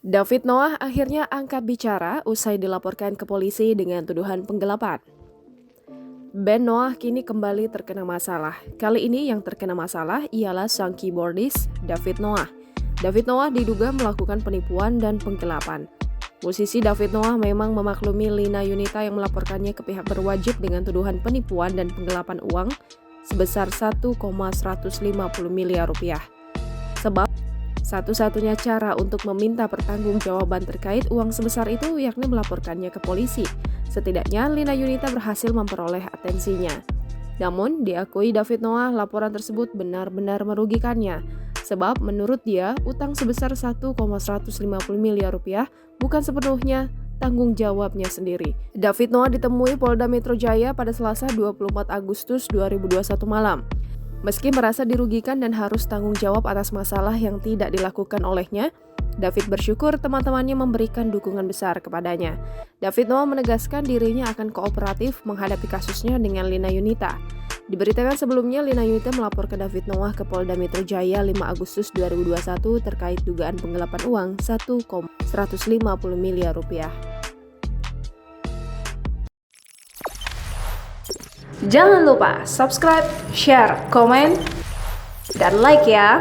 David Noah akhirnya angkat bicara usai dilaporkan ke polisi dengan tuduhan penggelapan. Band Noah kini kembali terkena masalah. Kali ini yang terkena masalah ialah sang keyboardist David Noah. David Noah diduga melakukan penipuan dan penggelapan. Musisi David Noah memang memaklumi Lina Yunita yang melaporkannya ke pihak berwajib dengan tuduhan penipuan dan penggelapan uang sebesar 1,150 miliar rupiah. Sebab satu-satunya cara untuk meminta pertanggungjawaban terkait uang sebesar itu yakni melaporkannya ke polisi. Setidaknya Lina Yunita berhasil memperoleh atensinya. Namun, diakui David Noah laporan tersebut benar-benar merugikannya. Sebab menurut dia, utang sebesar 1,150 miliar rupiah bukan sepenuhnya tanggung jawabnya sendiri. David Noah ditemui Polda Metro Jaya pada Selasa 24 Agustus 2021 malam. Meski merasa dirugikan dan harus tanggung jawab atas masalah yang tidak dilakukan olehnya, David bersyukur teman-temannya memberikan dukungan besar kepadanya. David Noah menegaskan dirinya akan kooperatif menghadapi kasusnya dengan Lina Yunita. Diberitakan sebelumnya, Lina Yunita melapor ke David Noah ke Polda Metro Jaya 5 Agustus 2021 terkait dugaan penggelapan uang 1,150 miliar rupiah. Jangan lupa subscribe, share, komen, dan like ya!